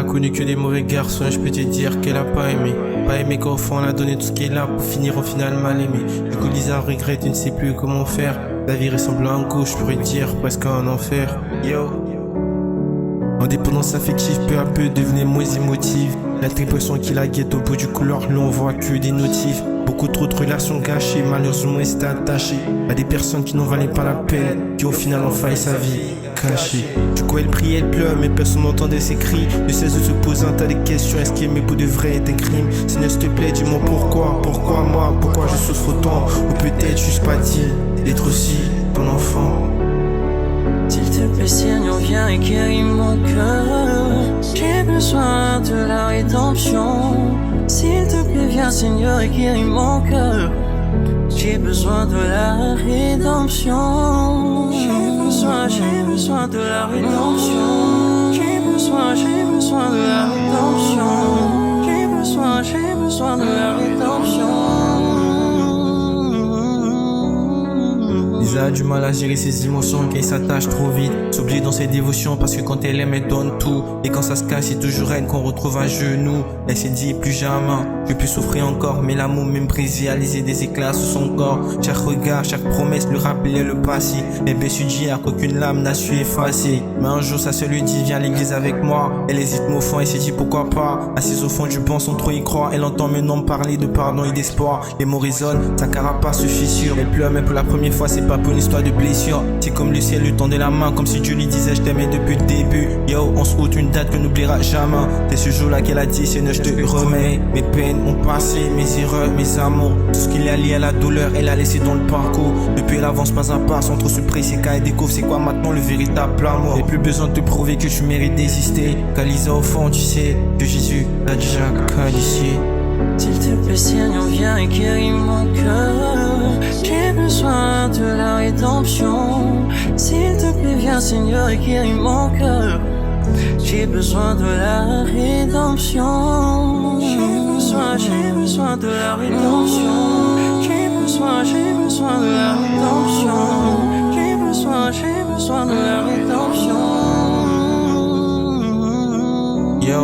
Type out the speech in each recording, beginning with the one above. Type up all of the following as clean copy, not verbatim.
connu que des mauvais garçons, je peux te dire qu'elle a pas aimé. Pas aimé qu'au fond elle a donné tout ce qu'elle a pour finir au final mal aimé. Du coup Lisa regrette et ne sait plus comment faire. La vie ressemble à un gauche, je pourrais dire presque à un enfer. Yo. Indépendance affective peu à peu devenait moins émotive. La dépression qui la guette au bout du couloir, l'on voit que des notifs. Beaucoup trop de relations gâchées, malheureusement restées attachées à des personnes qui n'en valaient pas la peine, qui au final ont failli sa vie cachée. Du coup elle prie, elle pleure, mais personne n'entendait ses cris. Ne cesse de se poser un tas de questions, est-ce qu'aimer pour de vrai est un crime? Seigneur s'il te plaît, dis-moi pourquoi moi, pourquoi je souffre autant? Ou peut-être juste pas dit d'être aussi ton enfant. S'il te plaît Seigneur, viens et guéris mon cœur. J'ai besoin de la rédemption. S'il te plaît viens Seigneur et guéris mon cœur. J'ai besoin de la rédemption. J'ai besoin de la rédemption. J'ai besoin de la rédemption. J'ai besoin de la rédemption. Lisa a du mal à gérer ses émotions, qu'elle s'attache trop vite, s'oublie dans ses dévotions parce que quand elle aime elle donne tout. Et quand ça se casse c'est toujours elle qu'on retrouve à genoux. Elle s'est dit plus jamais, je peux souffrir encore. Mais l'amour même brisé a laissé des éclats sur son corps. Chaque regard, chaque promesse lui rappelait le passé. Elle s'étudiait qu'aucune lame n'a su effacer. Mais un jour ça se lui dit viens à l'église avec moi. Elle hésite mais au fond elle s'est dit pourquoi pas. Assise au fond du banc sans trop y croire, elle entend maintenant parler de pardon et d'espoir. Les mots résonnent, sa carapace se fissure. Elle pleure mais pour la première fois c'est pas pour une histoire de blessure. C'est comme le ciel lui tendait la main, comme si Dieu lui disait je t'aimais depuis le début. Yo, on se route une date que n'oubliera jamais. C'est ce jour là qu'elle a dit Seigneur je te remets. Mes peines, mon passé, mes erreurs, mes amours, tout ce qui est lié à la douleur, elle a laissé dans le parcours. Depuis elle avance pas à pas sans trop se presser. Quand elle découvre c'est quoi maintenant le véritable amour. J'ai plus besoin de te prouver que tu mérites d'exister. Car Lisa au fond tu sais que Jésus l'a déjà qualifié. S'il te plaît Seigneur viens et guéris mon cœur. J'ai besoin de la rédemption. S'il te plaît viens Seigneur et guéris mon cœur. J'ai besoin de la rédemption. J'ai besoin de la rédemption. J'ai besoin de la rédemption. J'ai besoin de la rédemption. Yo.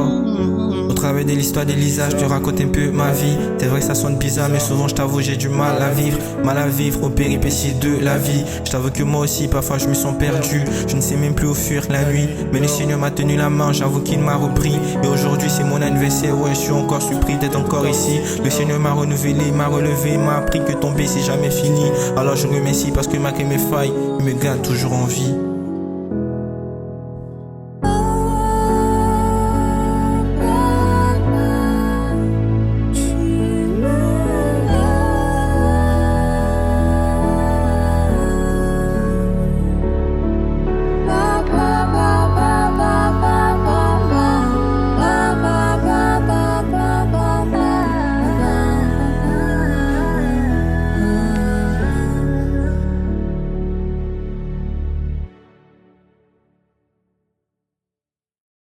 Au travers de l'histoire d'Elisa, je te raconte un peu ma vie. C'est vrai que ça sonne bizarre, mais souvent je t'avoue j'ai du mal à vivre aux péripéties de la vie. Je t'avoue que moi aussi parfois je me sens perdu. Je ne sais même plus où fuir la nuit. Mais le Seigneur m'a tenu la main, j'avoue qu'il m'a repris. Et aujourd'hui c'est mon anniversaire, ouais je suis encore surpris d'être encore ici. Le Seigneur m'a renouvelé, m'a relevé, m'a appris que tomber c'est jamais fini. Alors je remercie parce que malgré mes failles, il me garde toujours en vie.